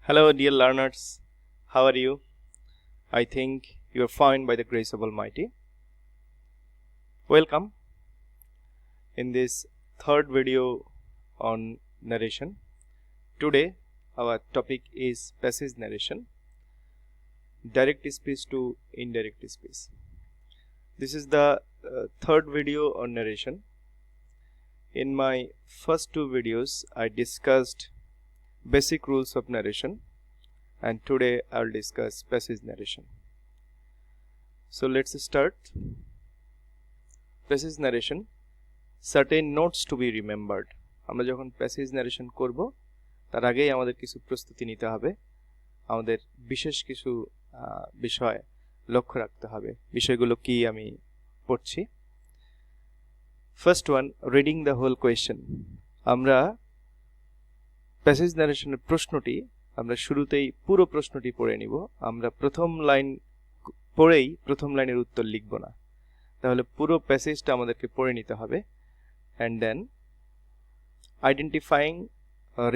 Hello, dear learners. How are you? I think you are fine by the grace of Almighty. Welcome in this third video on narration. Today, our topic is passage narration, direct speech to indirect speech. This is the third video on narration. In my first two videos, I discussed basic rules of narration, and today I'll discuss passage narration. So let's start. Passage narration, certain notes to be remembered. আমরা যখন passage narration করব তার আগেই আমাদের কিছু প্রস্তুতি নিতে হবে, আমাদের বিশেষ কিছু বিষয় লক্ষ্য রাখতে হবে। বিষয়গুলো কি আমি পড়ছি। First one, reading the whole question. আমরা প্যাসেজ ন্যারেশনের প্রশ্নটি আমরা শুরুতেই পুরো প্রশ্নটি পড়ে নিব। আমরা প্রথম লাইন পড়েই প্রথম লাইনের উত্তর লিখব না, তাহলে পুরো প্যাসেজটা আমাদেরকে পড়ে নিতে হবে। And then identifying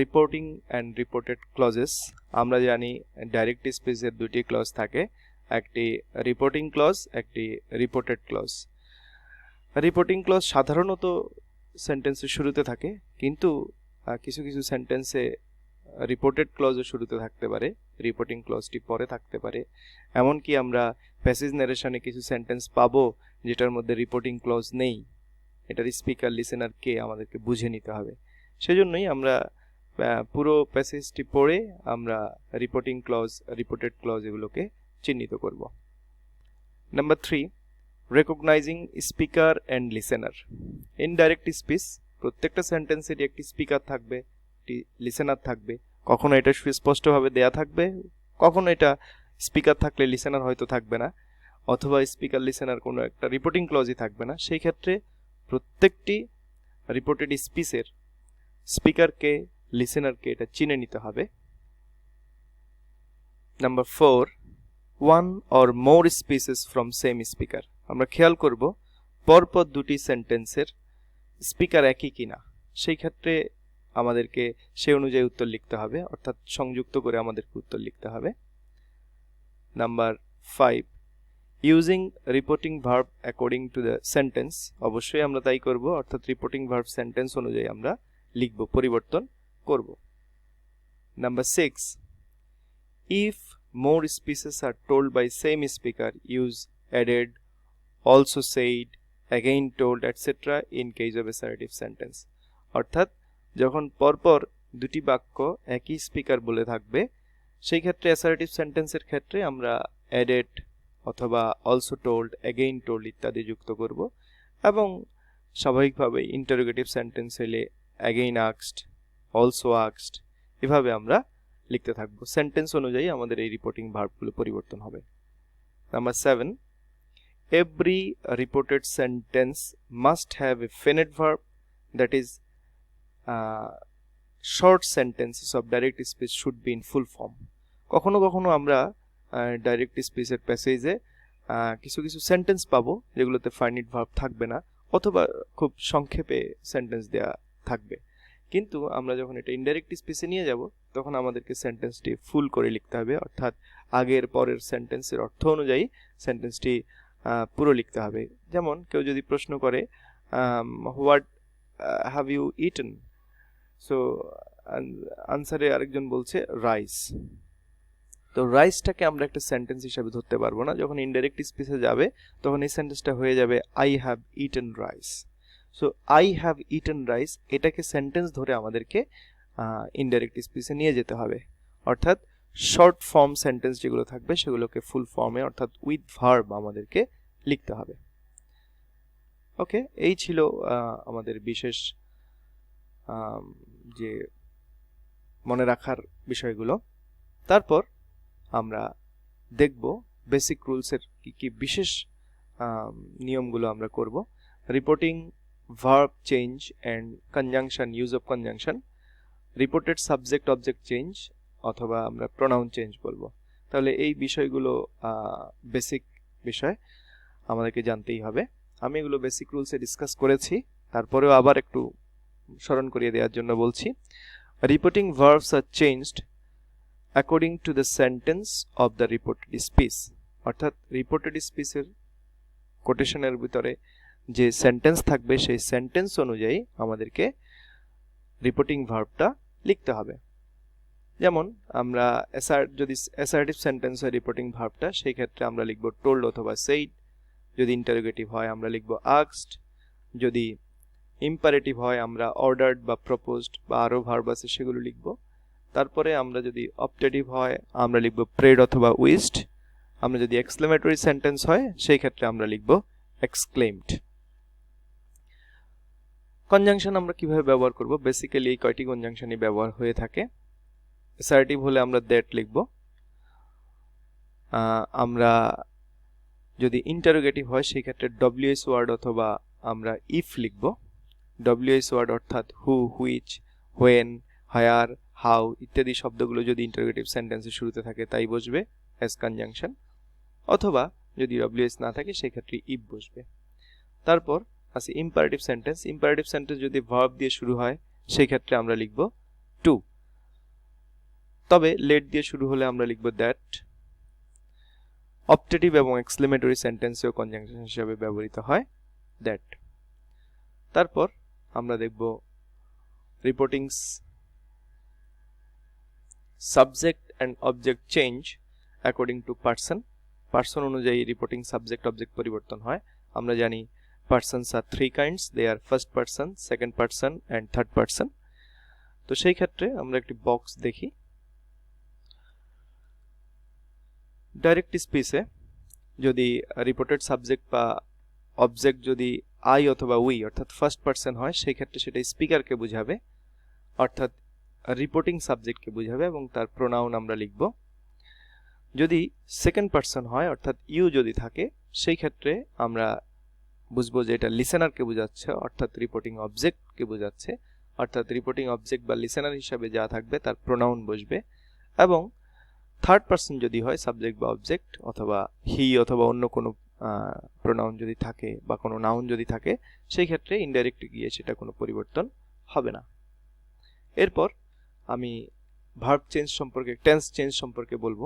reporting and reported clauses. আমরা জানি ডাইরেক্ট স্পিচের দুটি ক্লজ থাকে, একটি রিপোর্টিং ক্লজ, একটি রিপোর্টেড ক্লজ। রিপোর্টিং ক্লজ সাধারণত সেন্টেন্সের শুরুতে থাকে, কিন্তু কিছু কিছু সেন্টেন্সে রিপোর্টেড ক্লজও শুরুতে থাকতে পারে, রিপোর্টিং ক্লজটি পরে থাকতে পারে। এমনকি আমরা প্যাসেজ ন্যারেশনে কিছু সেন্টেন্স পাবো যেটার মধ্যে রিপোর্টিং ক্লজ নেই। এটার স্পিকার লিসেনারকে আমাদেরকে বুঝে নিতে হবে। সেজন্যই আমরা পুরো প্যাসেজটি পড়ে আমরা রিপোর্টিং ক্লজ, রিপোর্টেড ক্লজ এগুলোকে চিহ্নিত করব। Number 3, recognising speaker and listener. Indirect speech, প্রত্যেকটা সেন্টেন্সেরই একটি স্পিকার থাকবে, একটি লিসেনার থাকবে। কখনো এটা সুস্পষ্টভাবে দেয়া থাকবে, কখনো এটা স্পিকার থাকলে লিসেনার হয়তো থাকবে না, অথবা স্পিকার লিসেনার কোনো একটা রিপোর্টিং ক্লজই থাকবে না। সেই ক্ষেত্রে প্রত্যেকটি রিপোর্টেড স্পিচের স্পিকারকে, লিসেনারকে এটা চিনে নিতে হবে। Number 4, one or more speeches from same speaker. আমরা খেয়াল করব পরপর দুটি সেন্টেন্সের স্পিকার একই কিনা, সেই ক্ষেত্রে আমাদেরকে সেই অনুযায়ী উত্তর লিখতে হবে, অর্থাৎ সংযুক্ত করে আমাদেরকে উত্তর লিখতে হবে। Number 5, using reporting verb according to the sentence. অবশ্যই আমরা তাই করব, অর্থাৎ রিপোর্টিং ভার্ব সেন্টেন্স অনুযায়ী আমরা লিখব, পরিবর্তন করব। Number 6, if more speeches are told by same speaker, use added, also said, again told etcetera in case of assertive sentence. অর্থাৎ যখন পরপর দুটি বাক্য একই স্পিকার বলে থাকবে, সেই ক্ষেত্রে অ্যাসার্টিভ সেন্টেন্সের ক্ষেত্রে আমরা অ্যাডেড অথবা অলসো টোল্ড, অ্যাগেইন টোল্ড ইত্যাদি যুক্ত করব। এবং স্বাভাবিকভাবে ইন্টারোগেটিভ সেন্টেন্স হলে অ্যাগেইন আস্কড, অলসো আস্কড, এভাবে আমরা লিখতে থাকবো। সেন্টেন্স অনুযায়ী আমাদের এই রিপোর্টিং ভার্বগুলো পরিবর্তন হবে। Number 7, every reported sentence must have a finite verb, that is short sentences of direct speech should be in full form. কখনো কখনো আমরা ডাইরেক্ট স্পিচের প্যাসেজে কিছু কিছু সেন্টেন্স পাবো যেগুলোতে ফাইনিট ভার্ব থাকবে না, অথবা খুব সংক্ষেপে সেন্টেন্স দেয়া থাকবে। কিন্তু আমরা যখন এটা ইনডাইরেক্ট স্পিচে নিয়ে যাব, তখন আমাদেরকে সেন্টেন্সটি ফুল করে লিখতে হবে, অর্থাৎ আগের পরের সেন্টেন্সের অর্থ অনুযায়ী সেন্টেন্সটি পুরো লিখতে হবে। যেমন কেউ যদি প্রশ্ন করে what have you eaten, so আনসারে আরেকজন বলছে রাইস। তো রাইসটাকে আমরা একটা সেন্টেন্স হিসাবে ধরতে পারবো না, যখন ইনডাইরেক্ট স্পিচে যাবে তখন এই সেন্টেন্সটা হয়ে যাবে I have eaten rice. So I have eaten rice, এটাকে সেন্টেন্স ধরে আমাদেরকে ইনডাইরেক্ট স্পিচে নিয়ে যেতে হবে, অর্থাৎ শর্ট ফর্ম সেন্টেন্স যেগুলো থাকবে সেগুলোকে ফুল ফর্মে, অর্থাৎ উইথ ভার্ব আমাদেরকে লিখতে হবে। ওকে, এই ছিল আমাদের বিশেষ যে মনে রাখার বিষয়গুলো। তারপর আমরা দেখব বেসিক রুলসের কি কি বিশেষ নিয়মগুলো আমরা করব। Reporting verb change and conjunction, use of conjunction, reported subject object change, অথবা আমরা প্রোনাউন চেঞ্জ বলবো। তাহলে এই বিষয়গুলো বেসিক বিষয় আমাদেরকে জানতেই হবে। আমি এগুলো বেসিক রুলসে ডিসকাস করেছি, তারপরেও আবার একটু স্মরণ করিয়ে দেওয়ার জন্য বলছি। Reporting verbs are changed according to the sentence of the reported speech, অর্থাৎ রিপোর্টেড স্পিচের কোটেশনের ভিতরে যে সেন্টেন্স থাকবে সেই সেন্টেন্স অনুযায়ী আমাদেরকে রিপোর্টিং ভার্বটা লিখতে হবে। যেমন আমরা যদি অ্যাসার্টিভ সেন্টেন্স হয় রিপোর্টিং ভার্বটা, সেই ক্ষেত্রে আমরা লিখব টোল্ড অথবা সেইড। যদি ইন্টারোগেটিভ হয় আমরা লিখব আস্কড। যদি ইম্পারেটিভ হয় আমরা অর্ডার্ড বা প্রপোজড বা আরো ভার্ব আছে সেগুলো লিখব। তারপরে আমরা যদি অপটেটিভ হয় আমরা লিখব প্রেড অথবা উইশড। আমরা যদি এক্সক্লেমেটরি সেন্টেন্স হয় সেই ক্ষেত্রে আমরা লিখব এক্সক্লেইমড। কনজাংশন আমরা কিভাবে ব্যবহার করব? বেসিক্যালি এই কয়টি কনজাংশনই ব্যবহার হয়ে থাকে। অ্যাসার্টিভ হলে আমরা দ্যাট লিখব। আমরা যদি ইন্টারোগেটিভ হয় সেই ক্ষেত্রে ডব্লিউএস ওয়ার্ড অথবা আমরা ইফ লিখব। ডব্লিউএস ওয়ার্ড অর্থাৎ হু, হুইচ, হোয়েন, হায়ার, হাউ ইত্যাদি শব্দগুলো যদি ইন্টারোগেটিভ সেন্টেন্সের শুরুতে থাকে তাই বসবে অ্যাজ কনজাংশন, অথবা যদি ডব্লিউএস না থাকে সেই ক্ষেত্রে ইফ বসবে। তারপর আছে ইম্পারেটিভ সেন্টেন্স। ইম্পারেটিভ সেন্টেন্স যদি ভার্ব দিয়ে শুরু হয় সেই ক্ষেত্রে আমরা লিখব টু, তবে লেট দিয়ে শুরু হলে আমরা লিখব দ্যাট। অপটেটিভ এবং এক্সক্লেমেটরি সেন্টেন্সেও কনজাংশন হিসেবে ব্যবহৃত হয় দ্যাট। তারপর আমরা দেখব reporting subject and object change according to person. Person অনুযায়ী রিপোর্টিং সাবজেক্ট অবজেক্ট পরিবর্তন হয়। আমরা জানি persons are three kinds, they are first person, second person and third person। তো সেই ক্ষেত্রে আমরা একটি বক্স দেখি। ডাইরেক্ট স্পিচে যদি রিপোর্টেড সাবজেক্ট বা অবজেক্ট যদি আই অথবা উই অর্থাৎ ফার্স্ট পারসন হয় সেই ক্ষেত্রে সেটা স্পিকারকে বোঝাবে, অর্থাৎ রিপোর্টিং সাবজেক্টকে বোঝাবে এবং তার প্রোনাউন আমরা লিখব। যদি সেকেন্ড পারসন হয় অর্থাৎ ইউ যদি থাকে সেই ক্ষেত্রে আমরা বুঝবো যে এটা লিসেনারকে বোঝাচ্ছে, অর্থাৎ রিপোর্টিং অবজেক্টকে বোঝাচ্ছে, অর্থাৎ রিপোর্টিং অবজেক্ট বা লিসেনার হিসাবে যা থাকবে তার প্রোনাউন বসবে। এবং থার্ড পারসন যদি হয় সাবজেক্ট বা অবজেক্ট অথবা হি অথবা অন্য কোনো প্রোনাউন যদি থাকে বা কোনো নাউন যদি থাকে সেই ক্ষেত্রে ইনডাইরেক্ট গিয়ে সেটা কোনো পরিবর্তন হবে না। এরপর আমি ভার্ব চেঞ্জ সম্পর্কে, টেন্স চেঞ্জ সম্পর্কে বলবো।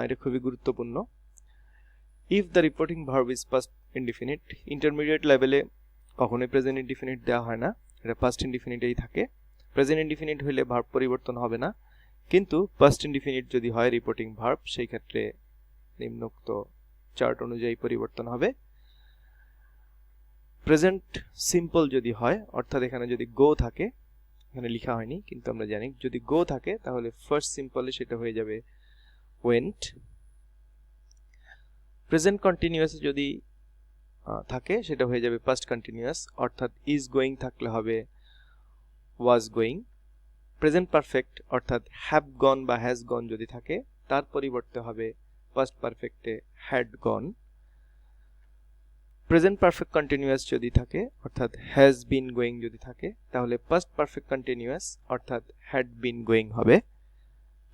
এটা খুবই গুরুত্বপূর্ণ। If the reporting verb is past indefinite, intermediate লেভেলে কখনোই প্রেজেন্ট ইনডিফিনিট দেওয়া হয় না, এটা পাস্ট ইনডিফিনিটেই থাকে। প্রেজেন্ট ইনডিফিনিট হলে ভার্ব পরিবর্তন হবে না, কিন্তু পাস্ট ইনডিফিনিট যদি হয় রিপোর্টিং ভার্ব সেই ক্ষেত্রে নিম্নোক্ত চার্ট অনুযায়ী পরিবর্তন হবে। প্রেজেন্ট সিম্পল যদি হয় অর্থাৎ এখানে যদি গো থাকে, এখানে লেখা হয়নি কিন্তু আমরা জানি যদি গো থাকে তাহলে ফার্স্ট সিম্পলে সেটা হয়ে যাবে ওয়েন্ট। প্রেজেন্ট কন্টিনিউয়াস যদি থাকে সেটা হয়ে যাবে পাস্ট কন্টিনিউয়াস, অর্থাৎ ইজ গোয়িং থাকলে হবে ওয়াজ গোয়িং। প্রেজেন্ট পারফেক্ট অর্থাৎ হ্যাভ গন বা হ্যাজ গন যদি থাকে তার পরিবর্তে হবে পাস্ট পারফেক্টে had gone. Present perfect continuous যদি থাকে অর্থাৎ হ্যাজ বিন গোয়িং যদি থাকে তাহলে পাস্ট পারফেক্ট কন্টিনিউয়াস অর্থাৎ হ্যাড বিন গোয়িং হবে।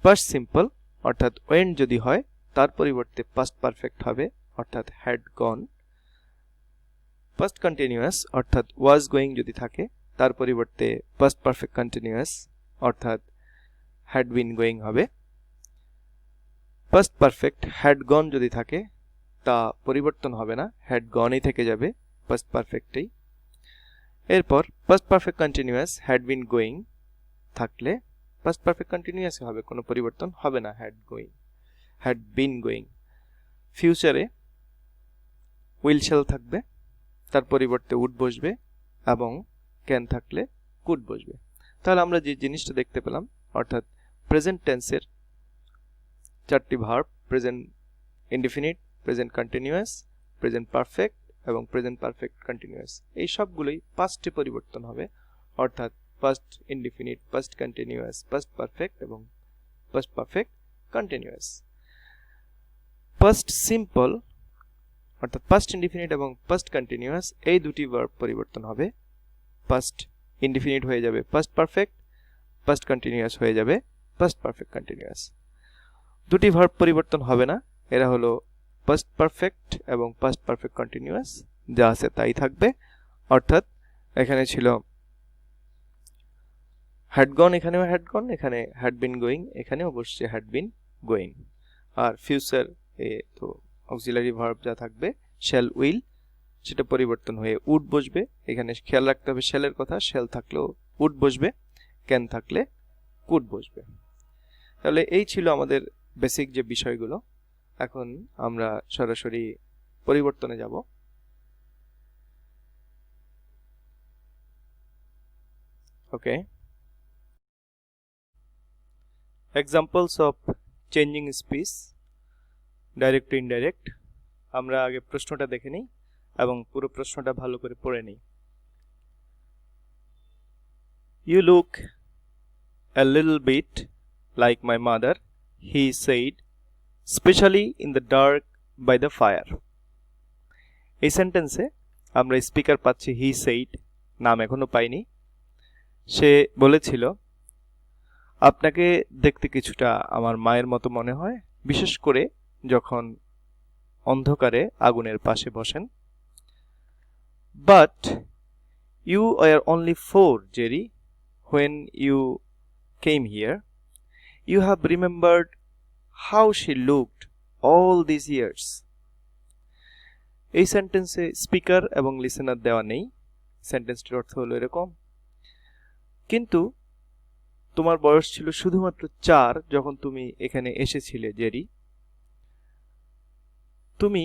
পাস্ট সিম্পল অর্থাৎ ওয়েন্ট যদি হয় তার পরিবর্তে পাস্ট পারফেক্ট হবে অর্থাৎ হ্যাড গন। পাস্ট কন্টিনিউয়াস অর্থাৎ ওয়াজ গোয়িং যদি থাকে তার পরিবর্তে পাস্ট পারফেক্ট কন্টিনিউয়াস অর্থাৎ হ্যাড বিন গোয়িং হবে। পাস্ট পারফেক্ট হ্যাড গন যদি থাকে তা পরিবর্তন হবে না, হ্যাড গনই থেকে যাবে পাস্ট পারফেক্টেই। এরপর past perfect continuous had been going থাকলে পাস্ট পারফেক্ট কন্টিনিউয়াস হবে, কোনো পরিবর্তন হবে না, হ্যাড বিন গোয়িং। ফিউচারে উইল শ্যাল থাকবে, তার পরিবর্তে উড বসবে এবং ক্যান থাকলে কুড বসবে। তাহলে আমরা যে জিনিসটা দেখতে পেলাম অর্থাৎ প্রেজেন্ট টেন্সের চারটি verb, present indefinite, present continuous, present perfect এবং প্রেজেন্ট পারফেক্ট কন্টিনিউয়াস, এই সবগুলোই পাস্টে পরিবর্তন হবে, অর্থাৎ past indefinite, past continuous, past perfect এবং past perfect continuous. Past simple অর্থাৎ পাস্ট ইনডিফিনিট এবং পাস্ট কন্টিনিউয়াস এই দুটি ভার্ব পরিবর্তন হবে, পাস্ট ইনডিফিনিট হয়ে যাবে পাস্ট পারফেক্ট, পাস্ট কন্টিনিউয়াস হয়ে যাবে পাস্ট পারফেক্ট কন্টিনিউয়াস। দুটি ভার্ব পরিবর্তন হবে না, এরা হলো পাস্ট পারফেক্ট এবং পাস্ট পারফেক্ট কন্টিনিউয়াস, যা আছে তাই থাকবে। অর্থাৎ এখানে ছিল হ্যাড গন, এখানেও হ্যাড গন, এখানে হ্যাড বিন গোয়িং, এখানেও বসছে হ্যাড বিন গোয়িং। আর ফিউচার এ তো অক্সিলারি ভার্ব যা থাকবে শ্যাল উইল, সেটা পরিবর্তন হয়ে উড বসবে। এখানে খেয়াল রাখতে হবে শ্যালের কথা, শ্যাল থাকলেও উড বসবে, ক্যান থাকলে কুড বসবে। তাহলে এই ছিল আমাদের বেসিক যে বিষয়গুলো। এখন আমরা সরাসরি পরিবর্তনে যাব। Okay, examples of changing speech, direct to indirect. আমরা আগে প্রশ্নটা দেখে নিই এবং পুরো প্রশ্নটা ভালো করে পড়ে নিই। You look a little bit like my mother, he said, especially in the dark by the fire. এই সেন্টেন্সে আমরা স্পিকার পাচ্ছি হি সেইড, নাম এখনো পাইনি। সে বলেছিল, আপনাকে দেখতে কিছুটা আমার মায়ের মতো মনে হয়, বিশেষ করে যখন অন্ধকারে আগুনের পাশে বসেন। But you were only 4, Jerry, when you came here. You have remembered how she looked all these years. এই সেন্টেন্সে স্পিকার এবং লিসেনার দেওয়া নেই। সেন্টেন্সটির অর্থ হলো এরকম, কিন্তু তোমার বয়স ছিল শুধুমাত্র 4 যখন তুমি এখানে এসেছিলে জেরি। তুমি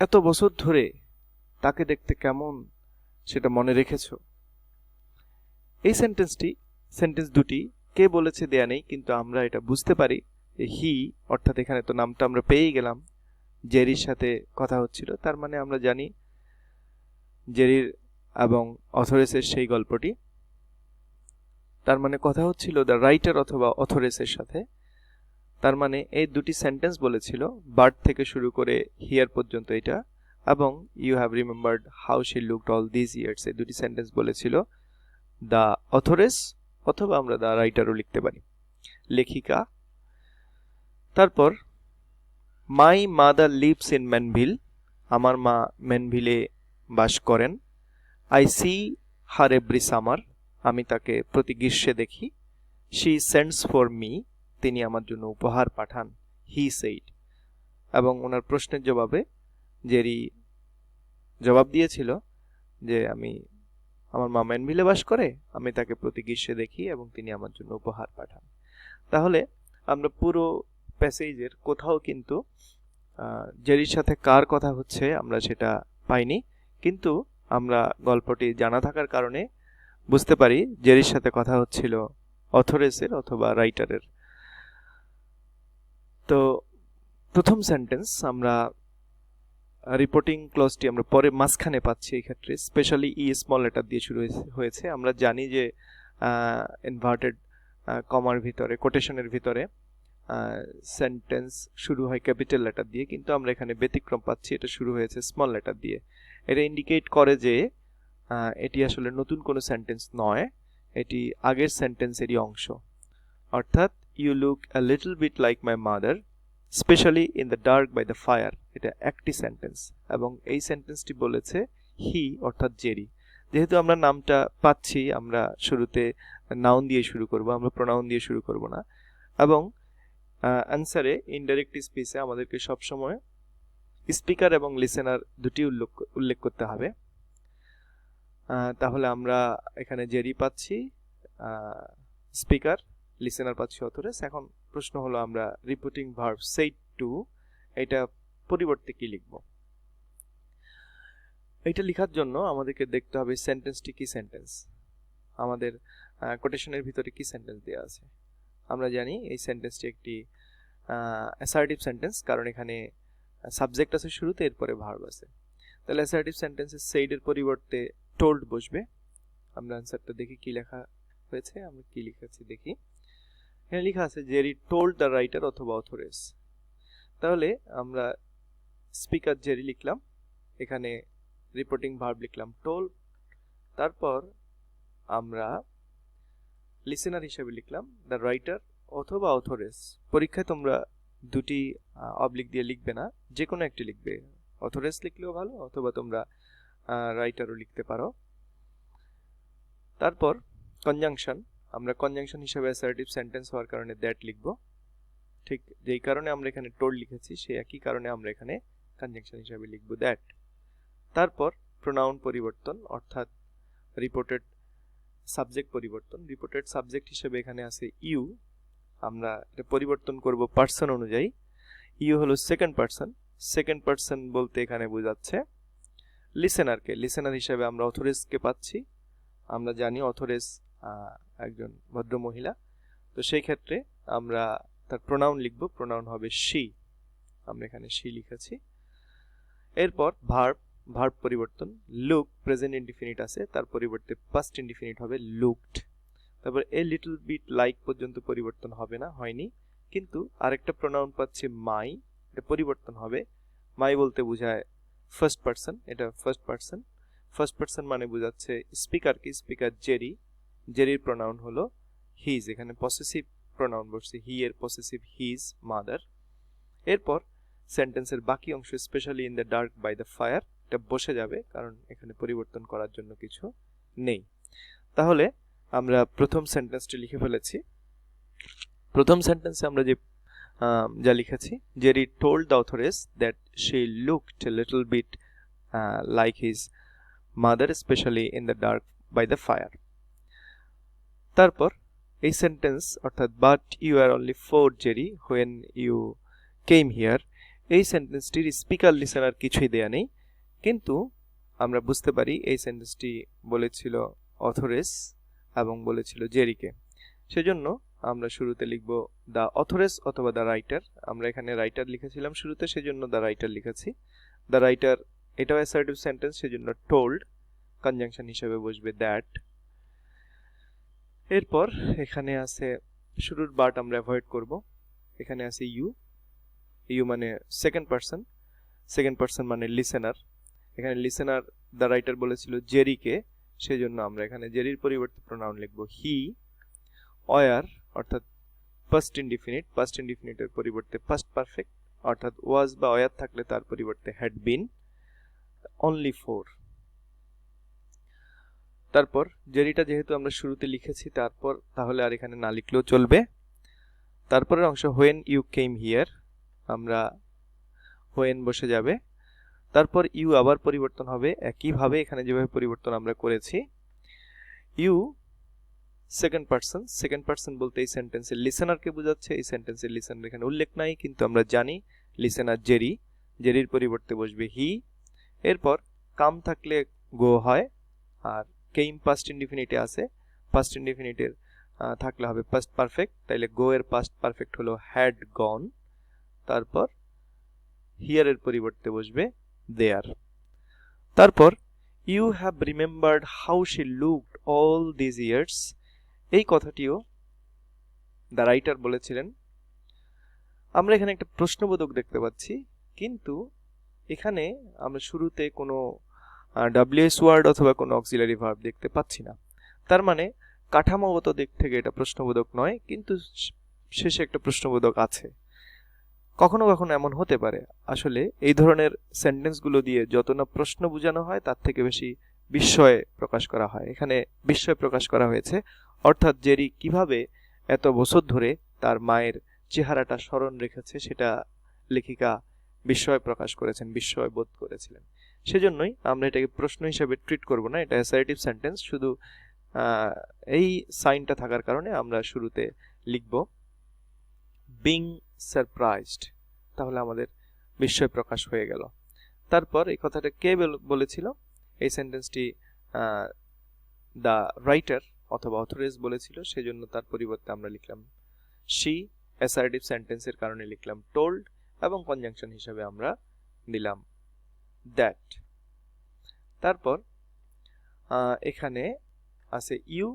এত বছর ধরে তাকে দেখতে কেমন সেটা মনে রেখেছো। এই সেন্টেন্স দুটি কে বলেছে দেয়া নেই, কিন্তু আমরা এটা বুঝতে পারি যে হি, অর্থাৎ এখানে তো নামটা আমরা পেয়েই গেলাম, জেরির সাথে কথা হচ্ছিল, তার মানে আমরা জানি জেরির এবং অথরেসের সেই গল্পটি। তার মানে কথা হচ্ছিল দ্য রাইটার অথবা অথরেসের সাথে। তার মানে এই দুটি সেন্টেন্স বলেছিল, বার্ড থেকে শুরু করে হিয়ার পর্যন্ত এটা, এবং you have remembered how she looked all this years, এই দুটি সেন্টেন্স বলেছিল দ্য অথরেস, অথবা আমরা দ্য রাইটারও লিখতে পারি, লেখিকা। তারপর my mother lives in Manville, আমার মা ম্যানভিলে বাস করেন। I see her every summer, আমি তাকে প্রতি গ্রীষ্মে দেখি। শি সেন্ডস ফর মি, তিনি আমার জন্য উপহার পাঠান। হি সেইড, এবং ওনার প্রশ্নের জবাবে জেরি জবাব দিয়েছিল যে আমার মা ম্যানভিলে বাস করে, আমি তাকে প্রতি গ্রীষ্মে দেখি এবং তিনি আমার জন্য উপহার পাঠান। তাহলে আমরা পুরো প্যাসেজের কোথাও কিন্তু জেরির সাথে কার কথা হচ্ছে আমরা সেটা পাইনি, কিন্তু আমরা গল্পটি জানা থাকার কারণে বুঝতে পারি জেরির সাথে কথা হচ্ছিল অথরেসের অথবা রাইটারের। তো প্রথম সেন্টেন্স আমরা রিপোর্টিং ক্লজটি আমরা পরে মাঝখানে পাচ্ছি। এই ক্ষেত্রে স্পেশালি ই স্মল লেটার দিয়ে শুরু হয়েছে। আমরা জানি যে ইনভার্টেড কমার ভিতরে, কোটেশনের ভিতরে সেন্টেন্স শুরু হয় ক্যাপিটাল লেটার দিয়ে, কিন্তু আমরা এখানে ব্যতিক্রম পাচ্ছি, এটা শুরু হয়েছে স্মল লেটার দিয়ে। এটা ইন্ডিকেট করে যে এটি আসলে নতুন কোনো সেন্টেন্স নয়, এটি আগের সেন্টেন্সেরই অংশ। অর্থাৎ you look a little bit like my mother specially in the dark by the fire, এটা একটি সেন্টেন্স, এবং এই সেন্টেন্সটি বলেছে হি অর্থাৎ জেরি। যেহেতু আমরা নামটা পাচ্ছি, আমরা শুরুতে নাউন দিয়ে শুরু করব, আমরা প্রোনাউন দিয়ে শুরু করব না। এবং অ্যান্সারে ইনডাইরেক্ট স্পিচে আমাদেরকে সবসময় স্পিকার এবং লিসেনার দুটি উল্লেখ করতে হবে। তাহলে আমরা এখানে জেরি পাচ্ছি স্পিকার, লিসেনার পাচ্ছি অথরেস। এখন প্রশ্ন হলো আমরা রিপোর্টিং ভার্ব সেইড টু, এটা পরিবর্তে কি লিখব? এটা লেখার জন্য আমাদেরকে দেখতে হবে সেন্টেন্সটি কি সেন্টেন্স, আমাদের কোটেশনের ভিতরে কি সেন্টেন্স দেওয়া আছে। আমরা জানি এই সেন্টেন্সটি একটি অ্যাসার্টিভ সেন্টেন্স, কারণ এখানে সাবজেক্ট আছে শুরুতে, এরপরে ভার্ব আছে। তাহলে অ্যাসার্টিভ সেন্টেন্সে সেইডের পরিবর্তে টোল্ড বসবে। আমরা অ্যান্সারটা দেখি কি লেখা হয়েছে, আমরা কি লিখেছি দেখি। এখানে লেখা আছে জেরি টোল্ড দ্য রাইটার অথবা অথরেস। তাহলে আমরা স্পিকার জেরি লিখলাম, এখানে রিপোর্টিং ভার্ব লিখলাম টোল্ড, তারপর আমরা লিসেনার হিসেবে লিখলাম দ্য রাইটার অথবা অথরেস। পরীক্ষায় তোমরা দুটি অবলিক দিয়ে লিখবে না, যে কোনো একটি লিখবে, অথরেস লিখলেও ভালো, অথবা তোমরা রাইটারও লিখতে পারো। তারপর কনজাংশন, আমরা কনজাংশন হিসেবে অ্যাসার্টিভ সেন্টেন্স হওয়ার কারণে দ্যাট লিখব, ঠিক যেই কারণে আমরা এখানে টোল্ড লিখেছি সেই একই কারণে আমরা এখানে কনজাংশন হিসেবে লিখব দ্যাট। তারপর প্রোনাউন পরিবর্তন অর্থাৎ রিপোর্টেড সাবজেক্ট পরিবর্তন। রিপোর্টেড সাবজেক্ট হিসেবে এখানে আছে ইউ, আমরা এটা পরিবর্তন করব পার্সন অনুযায়ী। ইউ হলো সেকেন্ড পার্সন, সেকেন্ড পার্সন বলতে এখানে বোঝাচ্ছে লিসেনারকে। লিসেনার হিসেবে আমরা অথরেসকে পাচ্ছি, আমরা জানি অথরেস একজন ভদ্র মহিলা, তো সেই ক্ষেত্রে আমরা তার প্রোনাউন লিখব, প্রোনাউন হবে শি, আমরা এখানে শি লিখেছি। এরপর ভার্ব, ভার্ব পরিবর্তন, লুক প্রেজেন্ট ইনডিফিনিট আছে, তার পরিবর্তে পাস্ট ইনডিফিনিট হবে লুকড। তারপর এ লিটল বিট লাইক পর্যন্ত পরিবর্তন হবে না, হয়নি, কিন্তু আরেকটা প্রোনাউন পাচ্ছি মাই, এটা পরিবর্তন হবে। মাই বলতে বোঝায় ফার্স্ট পার্সন, এটা ফার্স্ট পার্সন। ফার্স্ট পার্সন মানে বোঝাচ্ছে স্পিকার কি, স্পিকার জেরি, জেরির প্রোনাউন হলো হিজ, এখানে পসেসিভ প্রোনাউন বসছে, হি এর পসেসিভ হিজ মাদার। এরপর সেন্টেন্সের বাকি অংশ specially in the dark by the fire, এটা বসে যাবে কারণ এখানে পরিবর্তন করার জন্য কিছু নেই। তাহলে আমরা প্রথম সেন্টেন্সটি লিখে ফেলেছি। প্রথম সেন্টেন্সে আমরা যা লিখেছি, Jerry told the authoress that she looked a little bit like his mother specially in the dark by the fire. তারপর এই সেন্টেন্স অর্থাৎ but you are only 4 Jerry when you came here, এই সেন্টেন্সটির স্পিকার লিসেনার কিছুই দেয়া নেই, কিন্তু আমরা বুঝতে পারি এই সেন্টেন্সটি বলেছিল অথরেস এবং বলেছিল জেরিকে। সেজন্য আমরা শুরুতে লিখব দ্য অথরেস অথবা দ্য রাইটার। আমরা এখানে রাইটার লিখেছিলাম শুরুতে, সেজন্য দ্য রাইটার লিখেছি। দ্য রাইটার এটাও অ্যাসার্টিভ সেন্টেন্স, সেজন্য টোল্ড, কনজাংশন হিসেবে বসবে দ্যাট। এরপর এখানে আছে শুরুর বাট আমরা অ্যাভয়েড করব, এখানে আছে ইউ, ইউ মানে সেকেন্ড পার্সন, সেকেন্ড পার্সন মানে লিসেনার। এখানে লিসেনার দ্য রাইটার বলেছিল জেরিকে, সেজন্য আমরা এখানে জেরির পরিবর্তে প্রোনাউন লিখব হি। ওয়ার অর্থাৎ পাস্ট ইনডিফিনিট, পাস্ট ইনডিফিনিটের পরিবর্তে পাস্ট পারফেক্ট, অর্থাৎ ওয়াজ বা ওয়ার থাকলে তার পরিবর্তে হ্যাড বিন। অনলি 4। তারপর জেরিটা যেহেতু আমরা শুরুতে লিখেছি তারপর তাহলে আর এখানে না লিখলেও চলবে। তারপরের অংশ হোয়েন ইউ কেম হিয়ার, আমরা হোয়েন বসে যাবে। তারপর ইউ আবার পরিবর্তন হবে একইভাবে এখানে যেভাবে পরিবর্তন আমরা করেছি। You second person, second person বলতে এই সেন্টেন্সের লিসেনারকে বোঝাচ্ছে, এই সেন্টেন্সের লিসেনার এখানে উল্লেখ নাই, কিন্তু আমরা জানি লিসেনার জেরি, জেরির পরিবর্তে বসবে হি। এরপর কাম থাকলে গো হয়, আর কেইম পাস্ট ইনডিফিনিটে আছে, পাস্ট ইনডিফিনিটের থাকলে হবে পাস্ট পারফেক্ট, তাইলে গো এর পাস্ট পারফেক্ট হলো হ্যাড গন। তারপর হিয়ার এর পরিবর্তে বসবে দেয়ার। তারপর you have remembered how she looked all this years, এই কথাটিও দ্য রাইটার বলেছিলেন। আমরা এখানে একটা প্রশ্নবোধক দেখতে পাচ্ছি, কিন্তু এখানে আমরা শুরুতে কোনো ডাব্লিউএস ওয়ার্ড অথবা কোনো অক্সিলারি ভার্ব দেখতে পাচ্ছি না, তার মানে কাঠামোগত দিক থেকে এটা প্রশ্নবোধক নয়, কিন্তু শেষে একটা প্রশ্নবোধক আছে। কখনো কখনো এমন হতে পারে আসলে এই ধরনের সেন্টেন্সগুলো দিয়ে যত না প্রশ্ন বোঝানো হয় তার থেকে বেশি বিস্ময় প্রকাশ করা হয়। এখানে বিস্ময় প্রকাশ করা হয়েছে, অর্থাৎ জেরি কিভাবে এত বছর ধরে তার মায়ের চেহারাটা স্মরণ রেখেছে সেটা লেখিকা বিস্ময় প্রকাশ করেছেন, বিস্ময় বোধ করেছিলেন। সেজন্যই আমরা এটাকে প্রশ্ন হিসেবে ট্রিট করব না, এটা অ্যাসার্টিভ সেন্টেন্স, শুধু এই সাইনটা থাকার কারণে আমরা শুরুতে লিখব বিং সারপ্রাইজড, তাহলে আমাদের বিস্ময় প্রকাশ হয়ে গেল। তারপর এই কথাটা কে বলেছিল, এই সেন্টেন্সটি দ্য রাইটার অথবা অথরেস বলেছিল, সেজন্য তার পরিবর্তে আমরা লিখলাম শি, অ্যাসার্টিভ সেন্টেন্সের কারণে লিখলাম টোল্ড, এবং কনজাংশন হিসেবে আমরা দিলাম দ্যাট। তারপর এখানে আছে ইউ,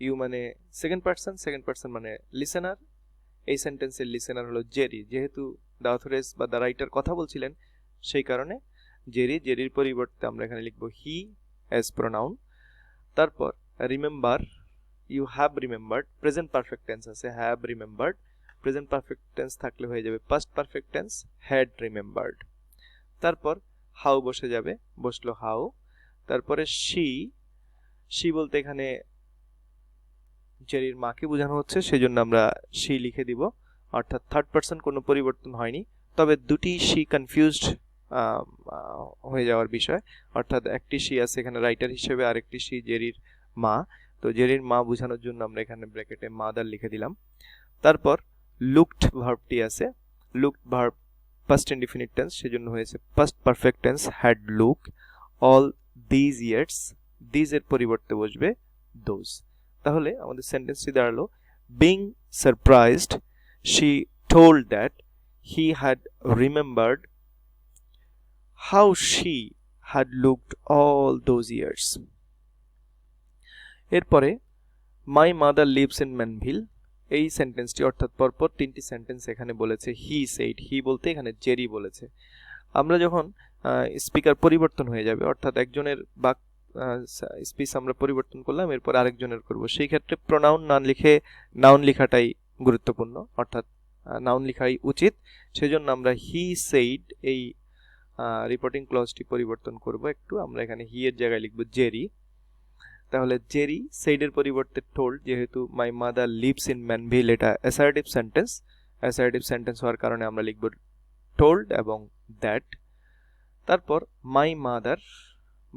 ইউ মানে সেকেন্ড পার্সন, সেকেন্ড পার্সন মানে লিসেনার। এই সেন্টেন্সের লিসেনার হলো জেরি, যেহেতু দ্য অথরেস বা দ্য রাইটার কথা বলছিলেন সেই কারণে জেরি, জেরির পরিবর্তে আমরা এখানে লিখব হি অ্যাজ প্রোনাউন। তারপর remember, you have remembered, present perfect tense আছে have remembered, present perfect tense থাকলে হয়ে যাবে past perfect tense had remembered. তারপর হাউ বসে যাবে, বসলো হাউ। তারপরে শি, শি বলতে এখানে জেরির মাকে বোঝানো হচ্ছে, সেজন্য আমরা শি লিখে দিব, অর্থাৎ থার্ড পারসন কোনো পরিবর্তন হয়নি, তবে দুটি শি কনফিউজড হয়ে যাওয়ার বিষয়, অর্থাৎ একটি শি আছে এখানে রাইটার হিসেবে, আরেকটি শি জেরির মা। তো জেরির মা বোঝানোর জন্য আমরা এখানে ব্র্যাকেটে মাদার লিখে দিলাম। তারপর লুকড ভার্বটি আছে, looked verb past indefinite tense, সেজন্য হয়েছে past perfect tense had look. All these years, these এর পরিবর্তে বসবে দোজ। তাহলে আমাদের সেন্টেন্সটি দাঁড়ালো, being surprised she told that he had remembered how she had looked all those years. এরপরে মাই মাদার লিভস ইন ম্যানভিল, এই সেন্টেন্সটি অর্থাৎ পরপর তিনটি সেন্টেন্স এখানে বলেছে হি সেইড, হি বলতে এখানে জেরি বলেছে। আমরা যখন স্পিকার পরিবর্তন হয়ে যাবে, অর্থাৎ একজনের বাক স্পিচ আমরা পরিবর্তন করলাম, এরপর আরেকজনের করব, সেই ক্ষেত্রে প্রোনাউন না লিখে নাউন লেখাটাই গুরুত্বপূর্ণ, অর্থাৎ নাউন লেখাই উচিত। সেজন্য আমরা হি সেইড এই রিপোর্টিং ক্লজটি পরিবর্তন করব একটু, আমরা এখানে হি এর জায়গায় লিখব জেরি। তাহলে জেরি সেইডের পরিবর্তে টোল্ড, যেহেতু মাই মাদার লিভস ইন ম্যানভিল এটা অ্যাসার্টিভ সেন্টেন্স, অ্যাসার্টিভ সেন্টেন্স হওয়ার কারণে আমরা লিখব টোল্ড এবং দ্যাট। তারপর মাই মাদার,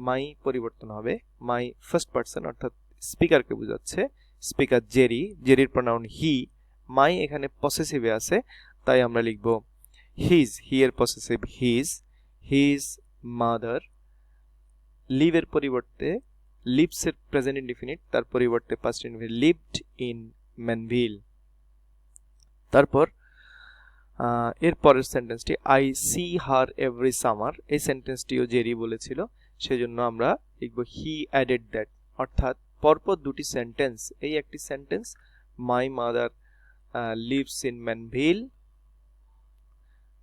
মাই পরিবর্তন হবে মাই ফার্স্ট পারসন, অর্থাৎ স্পিকারকে বোঝাচ্ছে, স্পিকার জেরি, জেরির প্রোনাউন হি, মাই এখানে পসেসিভে আছে, তাই আমরা লিখব হিজ, হি এর possessive his, his mother. Live এর পরিবর্তে লিভস এর প্রেজেন্ট ইনডিফিনিট, তার পরিবর্তে past indefinite lived in Manville. তারপর এর পরের সেন্টেন্সটি I see her every summer, এই সেন্টেন্সটিও জেরি বলেছিল, সেজন্য আমরা লিখব হি অ্যাডেড দ্যাট, অর্থাৎ পরপর দুটি সেন্টেন্স, এই একটি sentence my mother lives in Manville,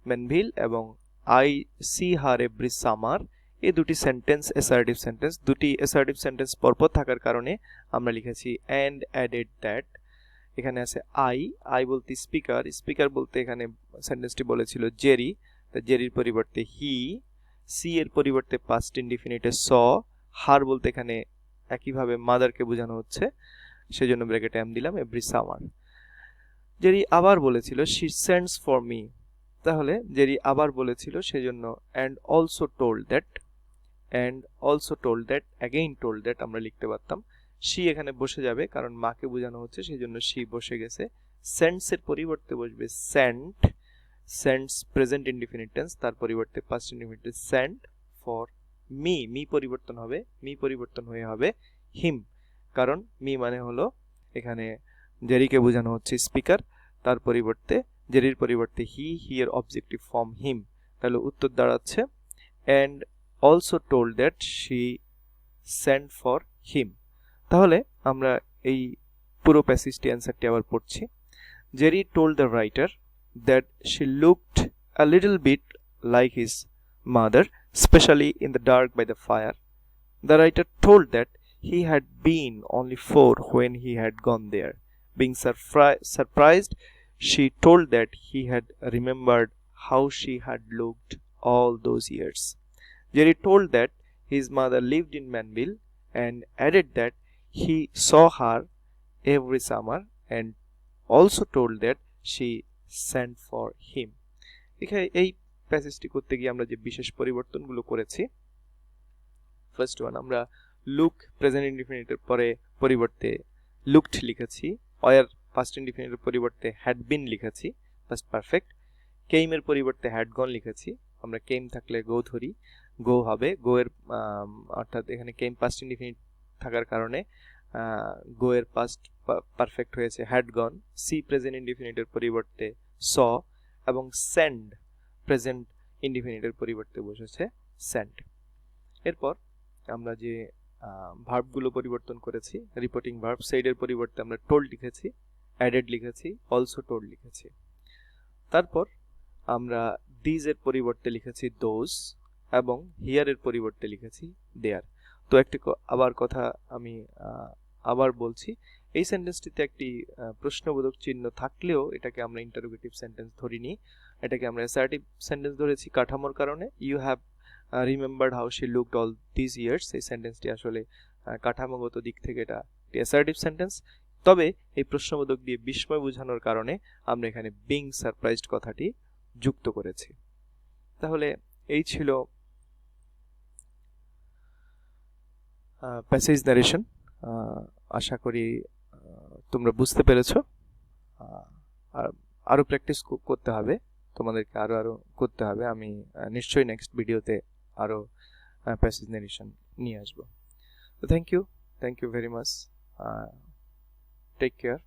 Manville এবং I see her every summer, এই দুটি সেন্টেন্স অ্যাসার্টিভ সেন্টেন্স, দুটি অ্যাসার্টিভ সেন্টেন্স পরপর থাকার কারণে আমরা লিখেছি অ্যান্ড অ্যাডেড দ্যাট। এখানে আছে আই, আই বলতে স্পিকার, স্পিকার বলতে এখানে সেন্টেন্সটি বলেছিল জেরি, তা জেরির পরিবর্তে হি, সি এর পরিবর্তে পাস্ট ইনডিফিনিটে স, হার বলতে এখানে একইভাবে মাদারকে বোঝানো হচ্ছে, সেজন্য ব্র্যাকেটে এম দিলাম এভরি সামার। জেরি আবার বলেছিল শি সেন্ডস ফর মি, তাহলে জেরি আবার বলেছিল সেজন্য and also told that, and also told that, again told that আমরা লিখতে পারতাম। শি এখানে বসে যাবে কারণ মাকে বোঝানো হচ্ছে, সেই জন্য শি বসে গেছে। সেন্ডস এর পরিবর্তে বসবে sent, sends present indefinite tense, তার পরিবর্তে past indefinite sent for me, me পরিবর্তন হবে, মি পরিবর্তন হয়ে হবে হিম, কারণ মি মানে হলো এখানে জেরিকে বোঝানো হচ্ছে স্পিকার, তার পরিবর্তে জেরির পরিবর্তে হি, হি এর অবজেক্টিভ ফর্ম হিম, তাহলে উত্তর দাঁড়াচ্ছে and also told that she sent for him. তাহলে আমরা এই পুরো প্যাসেজটি অ্যান্সারটি আবার পড়ছি। Jerry told the writer that she looked a little bit like his mother, specially in the dark by the fire. The writer told that he had been only 4 when he had gone there. Being surprised, she told that he had remembered how she had looked all those years. Jerry told that his mother lived in Manville and added that he saw her every summer and also told that she sent for him. এখানে এই প্যাসেজটি করতে গিয়ে আমরা যে বিশেষ পরিবর্তনগুলো করেছি, first one, আমরা লুক প্রেজেন্ট ইনডিফিনিটের পরে পরিবর্তে লুকড লিখেছি, ওয়ার পাস্ট ইনডিফিনিটের পরিবর্তে হ্যাড বিন লিখেছি পাস্ট পারফেক্ট, কেম এর পরিবর্তে হ্যাড গন লিখেছি, আমরা কেম থাকলে গো ধরি, গো হবে, গো এর অর্থাৎ এখানে কেম পাস্ট ইনডিফিনিট থাকার কারণে গো এর পাস্ট পারফেক্ট হয়েছে হ্যাড গন। সি প্রেজেন্ট ইনডিফিনিটের পরিবর্তে স, এবং সেন্ড প্রেজেন্ট ইনডিফিনিটের পরিবর্তে বসেছে সেন্ড। এরপর আমরা যে ভার্বগুলো পরিবর্তন করেছি, রিপোর্টিং ভার্ব, সেইডের পরিবর্তে আমরা টোল্ড লিখেছি, অ্যাডেড লিখেছি, অলসো টোল্ড লিখেছি। তারপর আমরা দিজ এর পরিবর্তে লিখেছি দোজ এবং হিয়ার এর পরিবর্তে লিখেছি দেয়ার। তো একটি আবার কথা আমি আবার বলছি, এই সেন্টেন্সটিতে একটি প্রশ্নবোধক চিহ্ন থাকলেও এটাকে আমরা ইন্টারোগেটিভ সেন্টেন্স ধরিনি, এটাকে আমরা অ্যাসার্টিভ সেন্টেন্স ধরেছি কাঠামোর কারণে। You have remembered how she looked all this years, এই সেন্টেন্সটি আসলে কাঠামোগত দিক থেকে এটা অ্যাসার্টিভ সেন্টেন্স, তবে এই প্রশ্নবোধক দিয়ে বিস্ময় বোঝানোর কারণে আমরা এখানে বিং সারপ্রাইজড কথাটি যুক্ত করেছি। তাহলে এই ছিল প্যাসেজ নারেশন। আশা করি তোমরা বুঝতে পেরেছো। আর আরো প্র্যাকটিস করতে হবে, তোমাদেরকে আরো করতে হবে। আমি নিশ্চয়ই নেক্সট ভিডিওতে আরো প্যাসেজ নারেশন নিয়ে আসবো। Thank you very much, take care.